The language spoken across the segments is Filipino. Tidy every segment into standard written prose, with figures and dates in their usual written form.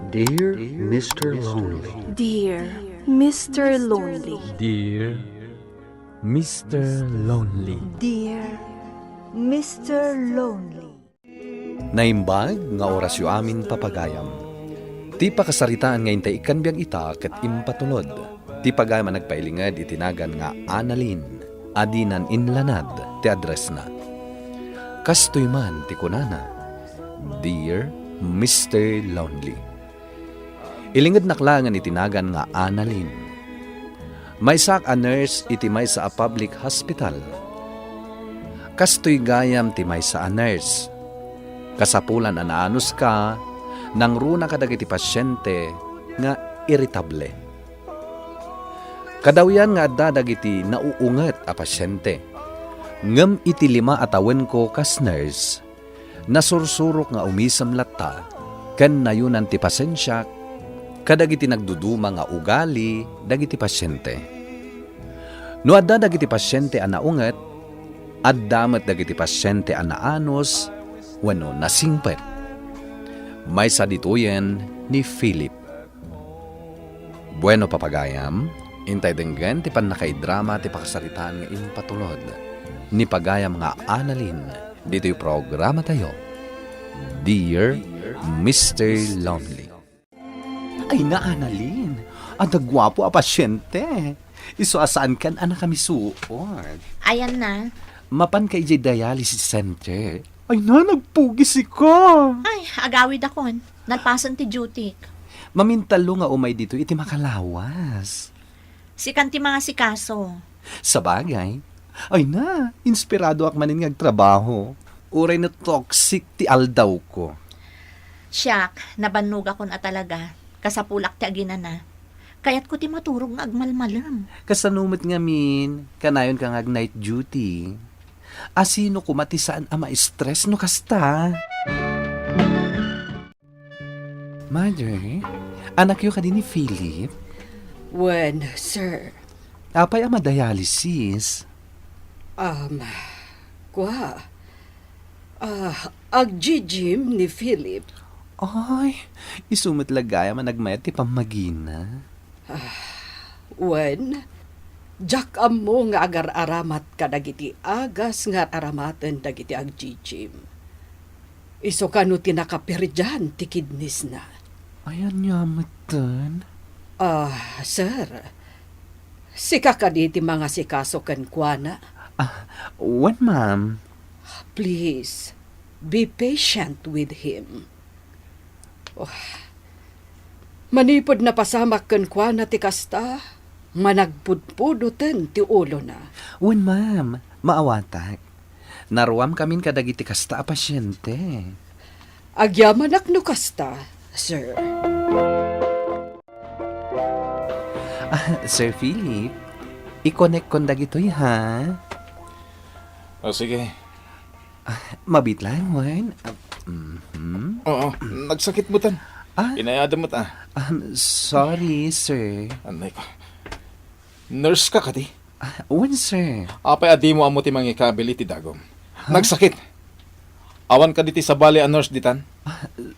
Dear Mr. Lonely. Dear Mr. Lonely. Dear Mr. Lonely. Dear Mr. Lonely. Naimbag nga oras yu amin papagayam. Ti pakasaritaan ngayon tayo ikan biyang ita kat impatulod. Ti pagayam nagpailingad itinagan nga Annalyn. Adinan inlanad ti address na. Kastoy man ti kunana. Dear Mr. Lonely. Ilingad naklangan itinagan nga Annalyn. May sak a nurse iti may sa a public hospital. Kastoy gayam ti may sa a nurse. Kasapulan anaanos ka, nang runa ka dagiti pasyente nga irritable. Kadawyan nga adda dagiti nauunget a pasyente. Ngem iti 5 atawen ko kas nurse, nasursurok nga umisam latta, ken nayunan ti pasensya, kadagiti nagduduma nga ugali dagiti pasyente. No adda dagiti pasyente a naunget, addamet dagiti pasyente a naanos, wano nasingpet. May sadituyen ni Philip. Bueno papagayam, intay denggen ti panakaidrama ti pakasaritaan nga impatulod. Ni pagayam nga Annalyn, dito yung programa tayo. Dear Mr. Lonely. Ay na Annalyn, ang dagwapo a pasyente. Iso asaan kan anak kami suod. Ayan na. Mapan kay dialysis center. Ay na, nagpugis ikaw. Ay, agawid akon. Nagpasan ti duty. Mamintalo nga umay dito iti makalawas. Sikan ti mga sikaso. Sa bagay, ay na, inspirado ak manin ngagtrabaho. Uray na toxic ti aldaw ko. Siyak, nabannog akon at talaga. Kasapulak ti agina na. Kaya't ko ti maturog nga agmalmalam. Kasanumit nga min, kanayon ka ngag night duty. Asino kumatisaan ama stress no kasta? Mother, anak yu ka din ni Philip? When, sir? Apay ama dialysis. Agjijim ni Philip. Ay, isumit lagaya man nagmayat ti pamagina. When? Jak mo nga agar-aramat ka dagiti agas nga aramaten dagiti agjijim. Iso ka no tinakapirjan ti kidnis na. Ayan yamatan. Sir. Sika ka di ti mga sikaso ken kuana. When, ma'am? Please, be patient with him. Manipod na pasamak ken kuana ti kasta, managpudpuduten ti ulo na. When, ma'am, maawatak. Naruam kamin kadagiti kasta a pasyente. Agyamanak no kasta, sir. Sir Philip, i-connect kon dagitoy ha? Sige. Mabit lang, Juan. Oo, nagsakit mo tan. Inayada mo ta. Sorry, sir. Anay ko. Nurse ka kati. When, sir? Apay adi mo amo ti mangikabili ti dagom. Nagsakit. Awan ka diti sa bali a nurse ditan.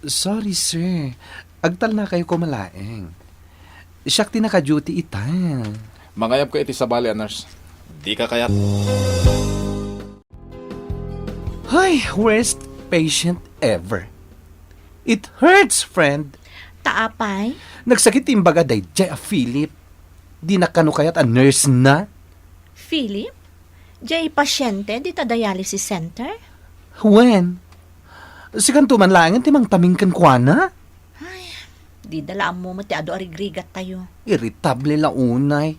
Sorry, sir. Agtal na kayo kumalaeng. Siyak ti naka-duty ita. Mangayab ka iti sa bali a nurse. Di ka kayat. Ay, worst patient ever. It hurts, friend. Taapay? Nagsakit imbaga day Jaya Philip. Di na kanukayat a nurse na. Philip? Jay pasyente di ta dialysis center? When? Sikan tumanlangan timang tamingkan kwa na. Di dala mo ti ado arigrigat tayo. Irritable la unay.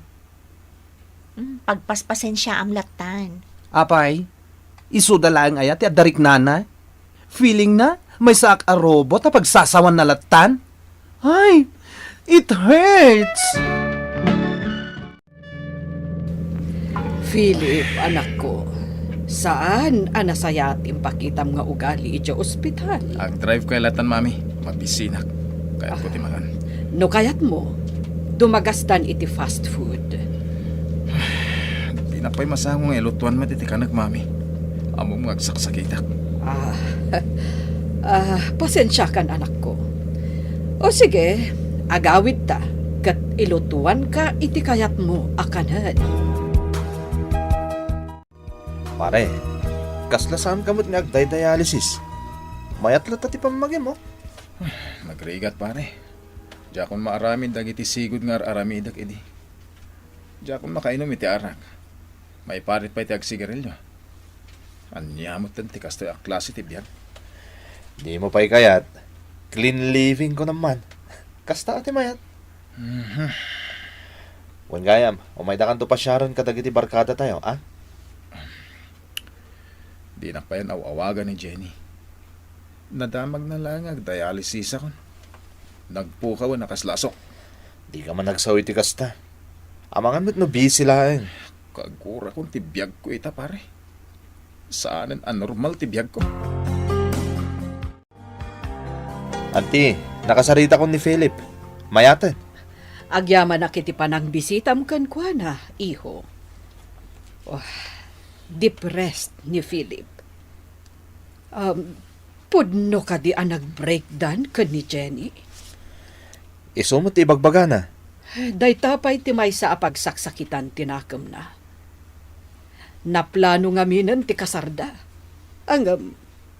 Pagpaspasensya am latan. Apay, isudalaan ayat ti adarik nana. Feeling na may saak a robot na pagsasawan na latan. Ay, it hurts. Philip, anak ko, saan anasayat impakitam nga ugali iti ospital? Ag-drive ko latan, mami. Mabisinak. Kaya ko ti magan. No kayat mo, dumagastan iti fast food. Di na pa'y masahong elutuan matitikanak, mami. Among magsaksakitak. Pasensya kan anak ko. O sige, agawid ta. Kat ilutuan ka iti kayat mo akanan. Pare, kaslasaan kamot nga agday-dialysis. Mayat lata ti pamagim mo. Nagrigat pare. Diakon maaramin dagiti sigud nga aramidak idi. Diakon makainom iti arak. May parit pa iti agsigarilyo. Anyamot tan ti kastoy a klase ti biyag. Di mo pa'y kayat. Clean living ko naman. Kasta ati mayat. Wan gayam, umay da kanto pa Sharon kadagiti barkada tayo, ah? Di na pa yan awawagan ni Jenny. Nadamag na lang dialysis ako. Nagpukaw nakaslasok. Di ka man nagsawi ti kasta. Amangan mo't no busy lang. Kagura kong tibiyag ko ita pare. Saanan anormal tibiyag ko. Auntie, nakasarita ko ni Philip. Mayatan. Agyaman na kiti panang bisita mo kan kwa na, iho. Oh, depressed ni Philip. Pudno ka di ang nag-breakdown ka ni Jenny. Isumot ti ibagbaga na. Dayta pa'y timay sa apagsaksitan tinakam na. Naplano nga minan ti kasarda. Ang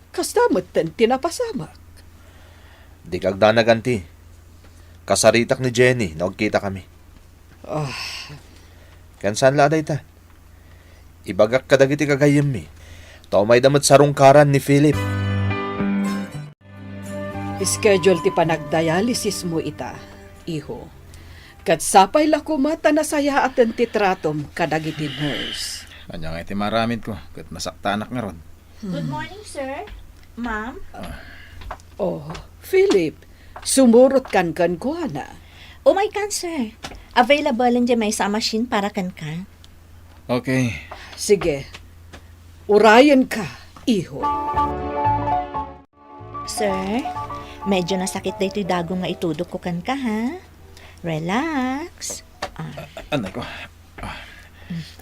kastamot ten tinapasamak. Di kagdanag, auntie. Kasaritak ni Jenny, nagkita kami. Oh, Kansan la day ta? Ibagak kadagiti kagayem mi. Tao may damat sarungkaran ni Philip. schedule ti panagdialysis mo ita, iho. Kat sapay lako mata na saya aten ti tratom kadagiti nurse. Kanya nga iti maramid ko. Kat nasaktanak nga ron. Good morning, sir. Ma'am. Oh, Philip, sumurot kan ko na. Oh my God, sir. Available lang dyan may sa machine para kan ka. Okay. Sige, urayan ka, iho. Sir, medyo nasakit na ito'y dagong nga itudok ko kan ka, ha? Relax. Anay ko.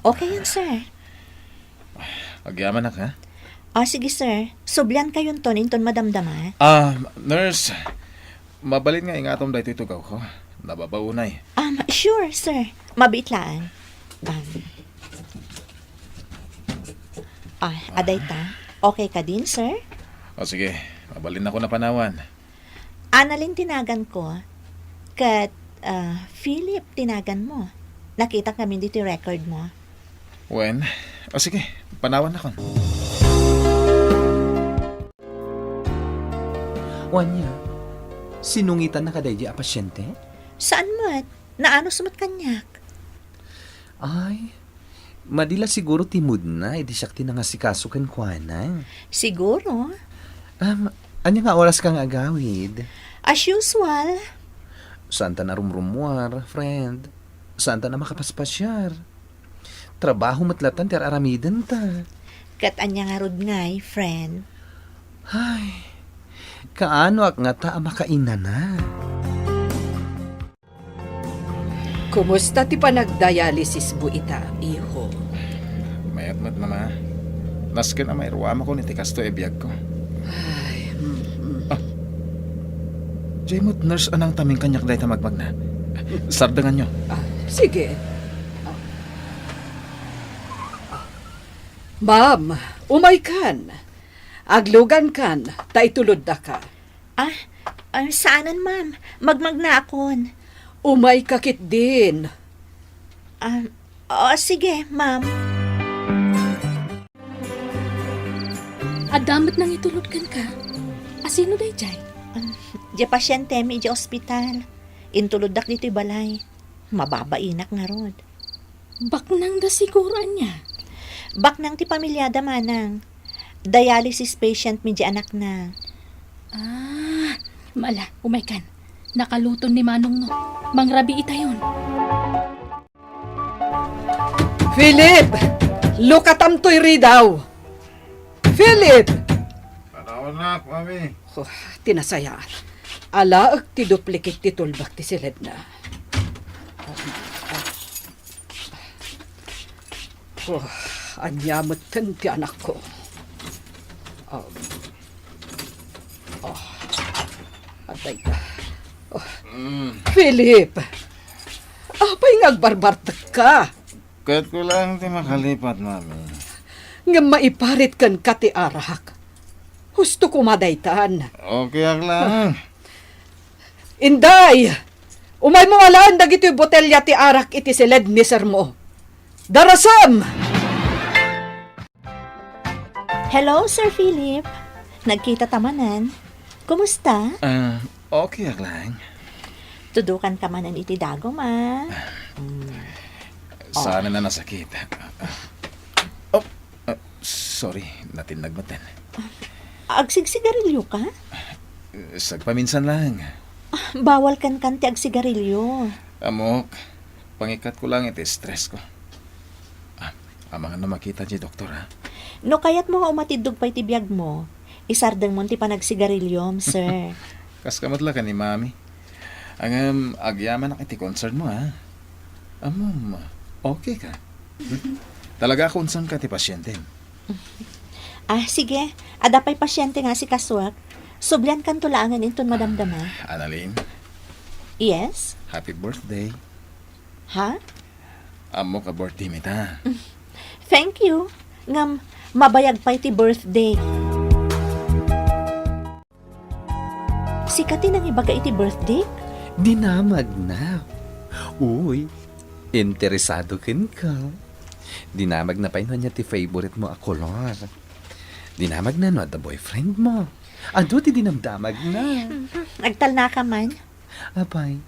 Okay yan, sir. Agyaman na ka. Sige, sir. Sublan kayon ton, inton madamdama. Nurse. Mabalin nga ingatom da ito'y tugaw ko. Nababaunay. Sure, sir. Mabitlaan. Aday ta. Okay ka din, sir? Sige. Mabalin ako na panawan. Analin tinagan ko. Kat, Philip tinagan mo. Nakita kami dito yung record mo. When? Sige. Panawan na kon. Wanya, sinungitan na kaday di a pasyente? Saan mo't? Naano sumat kanyak? Ay, madila siguro timud na, edi siya tinangasikasukan kwa na. Siguro. Anya nga oras kang agawid? As usual. Saan ta na rumrumuar, friend? Saan ta na makapaspasyar? Trabaho matlatan ti aramidan ta. Kat anya nga rod ngay, friend. Ay, kaano ak nga ta makaina na? Kumusta ti panagdialysis mo ita, iho? Mayat-mat na ma. Naskin na may ruwama ko ni Tikasto ebiyag ko. Jaymot nurse anang taming kanyak dahi ta magmag na. Sardangan nyo. Sige. Ma'am, umay kan. Aglugan kan, taitulod da ka. Saanan, ma'am? Magmag na akon. Umay kakit din. Sige, ma'am. Adamat nang itulod kan ka. Asino day jay? Di pasyente mi di ospital. Intuludak dito'y balay. Mababainak nga rod. Baknang da siguran niya. Baknang ti pamilyada manang. Dialysis patient mi di anak na. Mala, umaykan. Nakaluton ni Manong no. Mangrabi ita yun. Philip! Lukatam to'y ridaw! Philip! Panawan na, mami. Oh, tinasayaan. Alaag ti duplikit ti tulbak ti silid na. Anyamot ti anak ko. Atay ka. Philip, apay ngagbarbartak ka. Kahit ko lang ti makalipat, mami. Nga maiparit kan ka ti arak. Husto ko madaytan. Okay lang. Inday, umay mo alaan dagito'y botelya ti arak iti silid ni sir mo. Darasam! Hello, Sir Philip. Nagkita tamanan. Kumusta? Okay lang. Tudukan ka manan iti dago, ma. Sana na nasakit. Sorry, natinag matan. Agsigsigarilyo ka? Sagpaminsan lang. Bawal kan ti agsigarilyo. Amok, pangikat ko lang iti stress ko. Amangan na makita niya, doktor, ha? No kayat mo nga umatidog pa iti biyag mo, isardang mo ti panagsigarilyom, sir. Kaskamat lang ka ni mami. Ang agyaman na iti concern mo, ha? Amom, okay ka? Talaga concern ka ti pasyente. Sige. Adapay pasyente nga si Kaswak. Sublian kan tulangan inton madamdama. Annalyn, Yes? happy birthday. Ha? Amo ka birthday mita. Thank you. Ngam, mabayag pa iti birthday. Sikatin ang ibaga iti birthday? Dinamag na. Uy, interesado kin ka. Dinamag na pa niya ti favorite mo a kolor. Dinamag na no at the boyfriend mo. Ado ti dinamdamag na. Nagtal na ka man. Abay,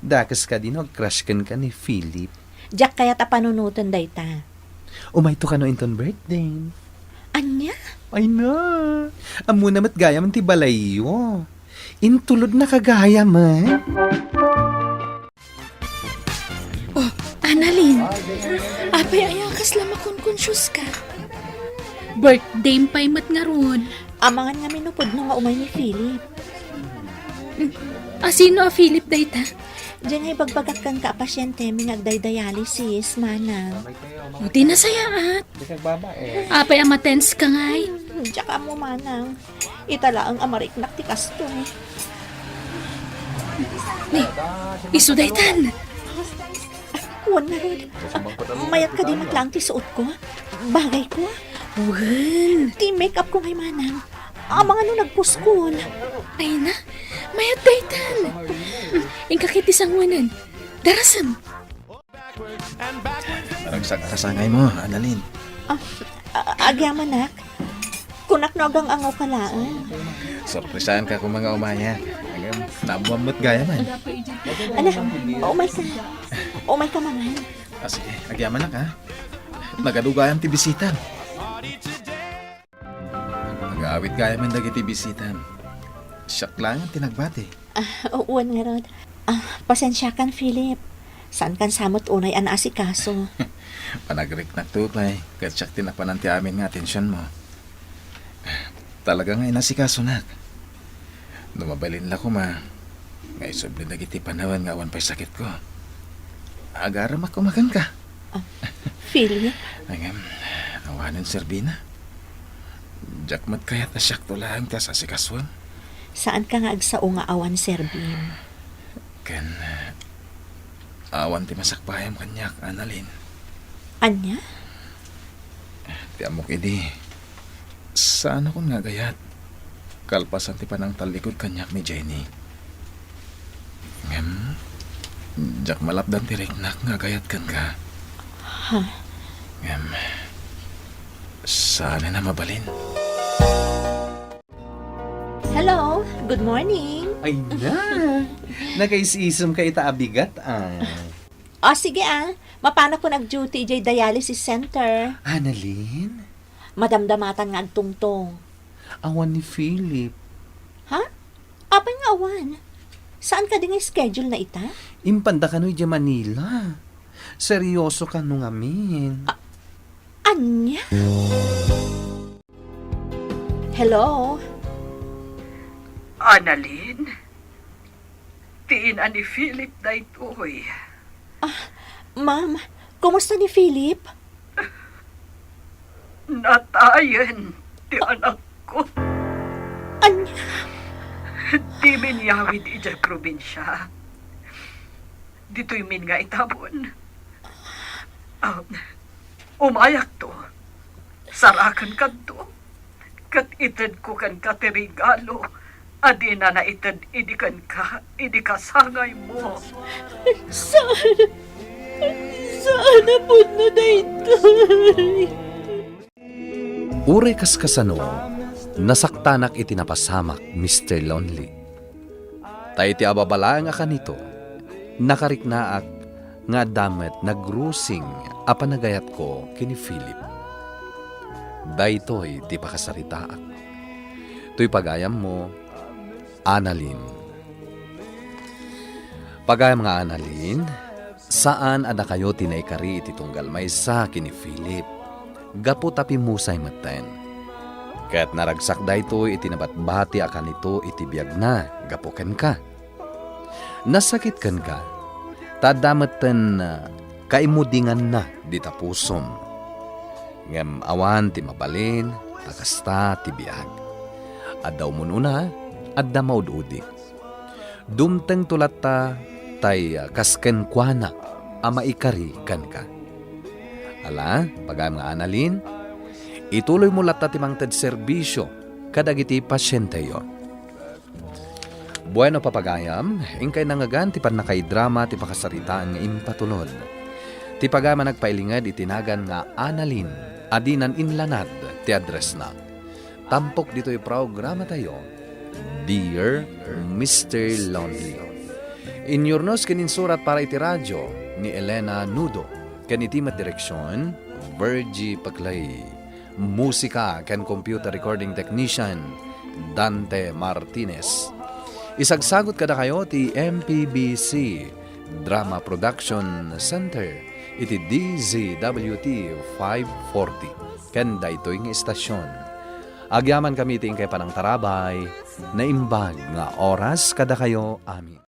dakas ka din crush kan ka ni Philip. Jack kaya ta panunutan dayta. Umay to ka no inton birthday. Anya? Ay na. Amo namat gaya man ti balayo. Intulod na kagaya man. Annalyn, apay ayakas lang makonconsyos ka. Birthday pa'y mat nga ron. Amangan nga minupod no nga umay ni Philip. Sino a Philip dayta? Diyan ay bagbagat kan ka pasyente mi nagday-dialysis, manang. O di nasayaat. Apay amatens ka ngay. Tsaka mo, manang. Itala ang amariknak ti kasto. Isu daytan. Wan na rin. Mayat ka di matlang ti suot ko. Bagay ko. Wan. Ti make-up ko ngay, manang. Amang ano nagpuskol. Ay na, mayat daytan. Ingkakit isang wanan. Darasam. Kasangay mo, Annalyn. Agyaman, nak. Kunak no agang angaw kalaan. Sorpresahan ka kung mga umaya. Hanggang nabuamot gaya man. Ala, umay ka. Umay ka, mangan. Sige, agyaman na ka. Nagadugayam ti bisitan. Nag-aawit gaya man dagi ti bisitan. Siyak lang ang tinagbati. Uwan nga rod. Pasensya kan, Philip. Saan kan samot unay anaasikaso? Panagrik na tupay. Kat siyak tinapanan ti amin nga atensyon mo. Talaga nga inasikaso nak. Numabalin la ko ma. Ngay soblin na giti panawan nga awan pa'y sakit ko. Agaram ako makan ka. Philip? Angam, awanan Serbina. Jakmat kaya't asyak to lang ka sa sikaswan. Saan ka nga agsao nga awan, Serbin? Kan, awan ti masakbayam kanyak, Annalyn. Anya? Ti amok idi. Saan akong nga gayat? Kalpasan ti panang talikod kanyak ni Jenny. Ngam, jak malapdan ti riknak nga gayat kan ka. Ha? Ngam, sana na mabalin. Hello, good morning. Ay na. Nakaisisam ka itaabigat Sige mapano ko nag-duty jay dialysis center. Annalyn, Madamdamatan nga agtungtong. awan ni Philip. Ha? Apay nga awan. Saan ka din schedule na ita? Impanda ka no ija Manila. Seryoso ka nung amin. Anya? Hello? Annalyn, tiin ani Philip daytoy. Ma'am, kumusta ni Philip? Natayen ti anak ko. Anya? Di minyawid ijay probinsya. Dito'y min nga itabon. Umayak to. Sarakan ka to. Kat itad ko kan katerigalo. Adi na itad idikan ka. Idikasangay mo. Saan po na daytoy? Ure kas kasano, nasaktanak itinapasamak, Mr. Lonely. Tayo ti ababala nga kanito, nakariknaak nga damet nagrusing apanagayat ko kini Philip. Daytoy ti pakasaritaak. To'y pagayam mo, Annalyn. Pagayam nga Annalyn, saan ada kayo tinaykari iti tunggal maysa kini Philip? Gapo tapi musay maten. Kaya't naragsak dayto itinabatbati akan ito itibiyag na gapoken ka. Nasakit kan ka, tadamatan kaimudingan na di tapusom. Ngem awan ti mabalin, takasta ti biag. Addaw mununa, adda maududi. Dumteng tulata tay kasken kuana ama ikari kan ka. Ala, pagam nga Annalyn, ituloy mo lata timang tad serbisyo kadagiti pasyente yo. Bueno papagayam, ingkay nangagan ti pan nakaidrama ti pakasaritaan nga impatulod. Ti pagama nagpailingad itinagan nga Annalyn, adinan inlanad ti address na. Tampok dito'y programa tayo, Dear Mr. Lonely. Inyornos kininsurat para iti radyo ni Elena Nudo. Kanitimat direksyon, Virgie Paclay. Musika kan computer recording technician, Dante Martinez. Isagsagot kada kayo ti MPBC Drama Production Center iti DZWT 540. Kanda ito'y ng istasyon. Agyaman kami ti kay panang tarabay na imbag nga oras kada kayo amin.